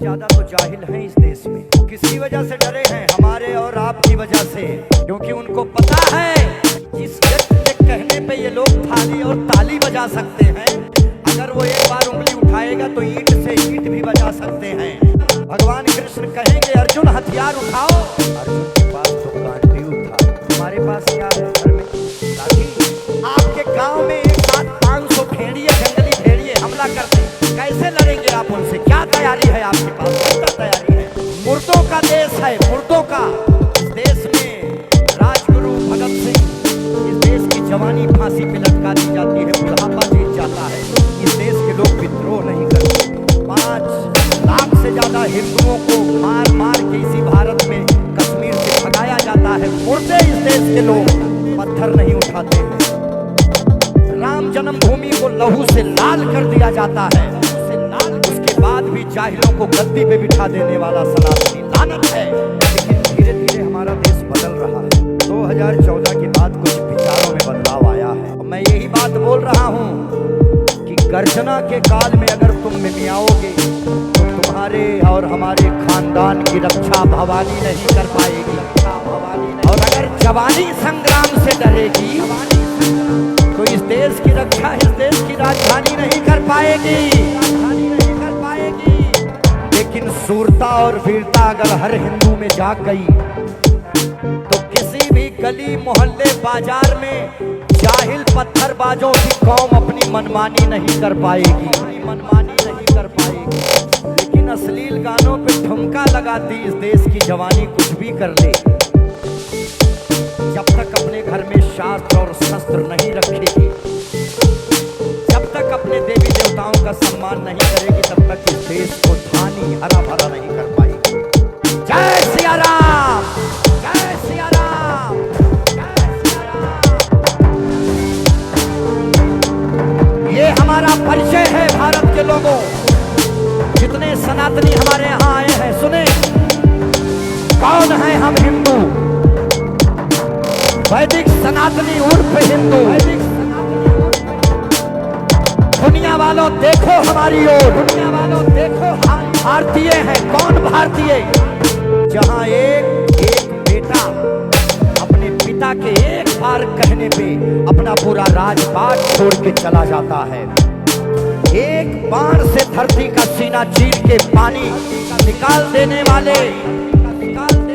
ज्यादा तो जाहिल हैं इस देश में। किसी वजह से डरे हैं, हमारे और आपकी वजह से, क्योंकि उनको पता है जिस व्यक्ति के कहने पे ये लोग थाली और ताली बजा सकते हैं, अगर वो एक बार उंगली उठाएगा तो ईंट से ईंट भी बजा सकते हैं। भगवान कृष्ण कहेंगे अर्जुन हथियार उठाओ, अर्जुन के पास तो कांटी था, हमारे पास क्या है घर में लाठी। आपके गांव में एक साथ 500 भेड़िए, जंगली भेड़िए हमला करते हैं, कैसे लड़ेंगे आप उनसे? क्या तैयारी है आपके पास? क्या तैयारी है? मुर्दों का देश है, मुर्दों का। इस देश में राजगुरु भगत सिंह, इस देश की जवानी फांसी पे लटका दी जाती है, बुढ़ापा जीत जाता है। इस देश के लोग विद्रोह नहीं करते। 5 लाख से ज्यादा हिंदुओं को मार मार के इसी भारत में कश्मीर से भगाया जाता है। मुर्दे इस देश के लोग पत्थर नहीं उठाते हैं। राम जन्मभूमि को लहू से लाल कर दिया जाता है, उसके बाद भी जाहिलों को गद्दी पे बिठा देने वाला सनातनी लानत है। लेकिन धीरे धीरे हमारा देश बदल रहा है। 2014 के बाद कुछ विचारों में बदलाव आया है। मैं यही बात बोल रहा हूँ कि गर्जना के काल में अगर तुम मिमियाओगे तो तुम्हारे और हमारे खानदान की रक्षा भवानी नहीं कर पाएगी। और अगर जवानी संग्राम से डरेगी तो इस देश की रक्षा, इस देश की राजधानी नहीं कर पाएगी। लेकिन सूरता और वीरता अगर हर हिंदू में जाग गई तो किसी भी गली मोहल्ले बाजार में जाहिल पत्थरबाजों की कौम अपनी मनमानी नहीं कर पाएगी, मनमानी नहीं कर पाएगी। लेकिन अश्लील गानों पे ठुमका लगाती इस देश की जवानी कुछ भी कर ले, जब तक अपने घर में शास्त्र और शस्त्र नहीं रखेगी, जब तक अपने देवी देवताओं का सम्मान नहीं करेगी, तब तक इस देश को धानी हरा भरा नहीं कर पाएगी। जय सिया राम, जय सिया राम, जय सिया राम। ये हमारा परिचय है भारत के लोगों। जितने सनातनी हमारे यहाँ आए हैं, सुने कौन है हम? हिंदू, वैदिक सनातनी उर्फ हिंदू। दुनिया वालों देखो हमारी ओर, दुनिया वालों देखो हम भारतीय हैं। कौन भारतीय? जहां एक बेटा अपने पिता के एक बार कहने पे अपना पूरा राजपाट छोड़ के चला जाता है। एक बाण से धरती का सीना चीर के पानी निकाल देने वाले,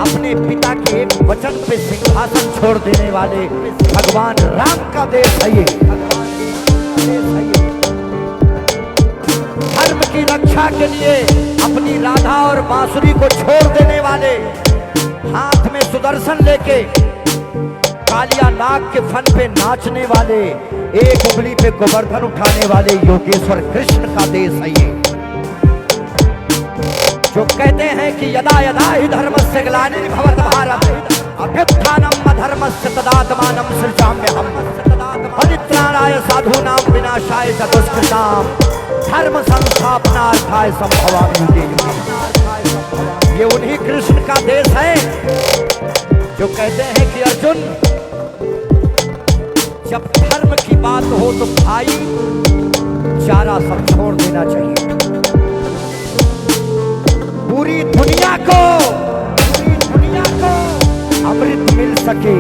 अपने पिता के एक वचन पे सिंहासन छोड़ देने वाले भगवान राम का देश है ये। धर्म की रक्षा के लिए अपनी राधा और बांसुरी को छोड़ देने वाले, हाथ में सुदर्शन लेके कालिया नाग के फन पे नाचने वाले, एक उंगली पे गोवर्धन उठाने वाले योगेश्वर कृष्ण का देश है ये। जो कहते हैं कि यदा यदा हि धर्मस्य ग्लानिर्भवति भारत अभ्युत्थानम् अधर्मस्य तदात्मानं सृजाम्यहम् परित्राणाय साधूनां विनाशाय च दुष्कृताम् धर्म संस्थापनार्थाय संभवामि युगे युगे। ये उन्हीं कृष्ण का देश है जो कहते हैं कि अर्जुन, जब धर्म की बात हो तो भाई चारा सब छोड़ देना चाहिए। पूरी दुनिया को अमृत मिल सके,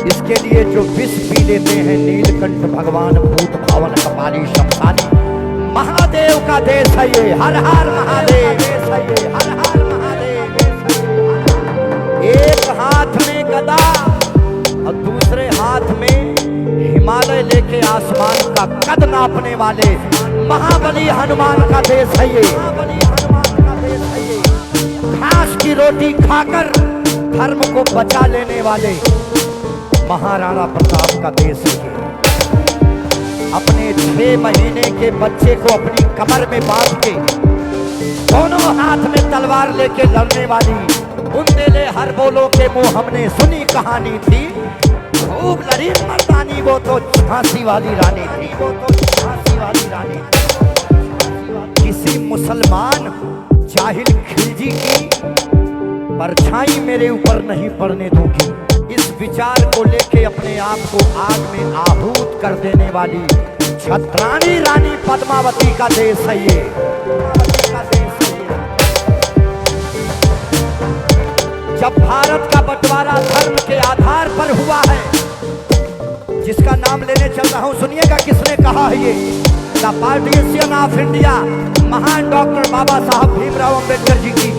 इसके लिए जो विष पी लेते हैं नीलकंठ भगवान भूत भावन कपाली शमशानी, महादेव का देश है ये। हर हर महादेव देश है ये, हर हर महादेव। एक हाथ में गदा और दूसरे हाथ में हिमालय लेके आसमान का कद नापने वाले महाबली हनुमान का देश है ये। घास की रोटी खाकर धर्म को बचा लेने वाले महाराणा प्रताप का देश है। अपने 6 महीने के बच्चे को अपनी कमर में बांध के दोनों हाथ में तलवार लेके लड़ने वाली बुंदेले हर बोलो के मुंह हमने सुनी कहानी थी। खूब लड़ी मर्दानी, वो तो झांसी वाली रानी थी, वो तो झांसी वाली रानी थी। किसी मुसलमान जाहिल खिलजी की परछाई मेरे ऊपर नहीं पड़ने दूंगी। इस विचार को लेके अपने आप को आग में आहूत कर देने वाली छत्राणी रानी पद्मावती का देश है ये। जब भारत का बंटवारा धर्म के आधार पर हुआ है, जिसका नाम लेने चल रहा हूं, सुनिएगा किसने कहा है ये। द पार्टीशन ऑफ इंडिया, महान डॉक्टर बाबा साहब भीमराव अंबेडकर जी की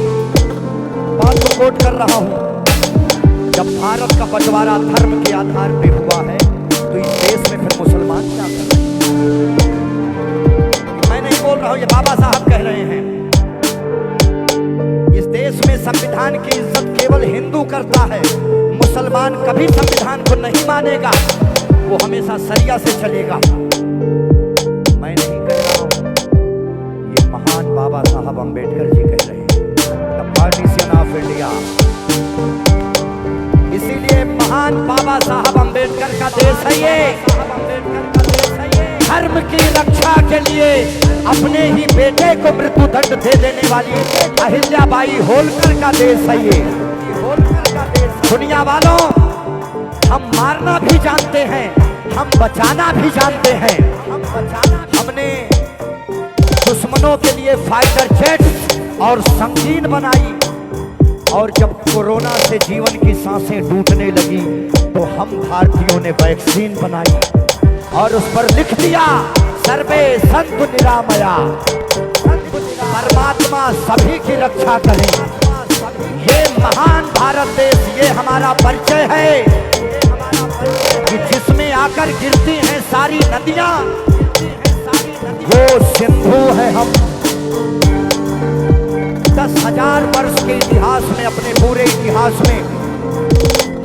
बात को कोट कर रहा हूं। जब भारत का बंटवारा धर्म के आधार पे हुआ है, तो इस देश में फिर मुसलमान क्या कर रहे हैं? मैं नहीं बोल रहा हूं, ये बाबा साहब कह रहे हैं। इस देश में संविधान की इज्जत केवल हिंदू करता है, मुसलमान कभी संविधान को नहीं मानेगा, वो हमेशा शरिया से चलेगा। मैं नहीं कह रहा हूं, ये महान बाबा साहब अंबेडकर जी कह रहे हैं, द पार्टीशन ऑफ इंडिया। इसीलिए महान बाबा साहब अंबेडकर का देश है ये। धर्म की रक्षा के लिए अपने ही बेटे को मृत्यु दंड दे देने वाली अहिल्याबाई होलकर का देश है ये। होलकर का देश। दुनिया वालों, हम मारना भी जानते हैं, हम बचाना भी जानते हैं। हमने दुश्मनों के लिए फाइटर जेट और संगीन बनाई, और जब कोरोना से जीवन की सांसें टूटने लगी तो हम भारतीयों ने वैक्सीन बनाई और उस पर लिख दिया सर्वे संतु निरामया, परमात्मा सभी की रक्षा करें। ये महान भारत देश, ये हमारा परिचय है कि जिसमें आकर गिरती हैं सारी नदियां, वो सिंधु है। हम 10,000 वर्ष के इतिहास में, अपने पूरे इतिहास में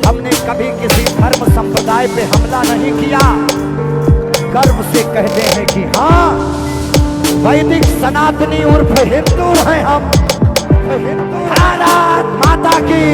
हमने कभी किसी धर्म संप्रदाय पे हमला नहीं किया। गर्व से कहते हैं कि हाँ, वैदिक सनातनी उर्फ हिंदू हैं हम। भारत माता की।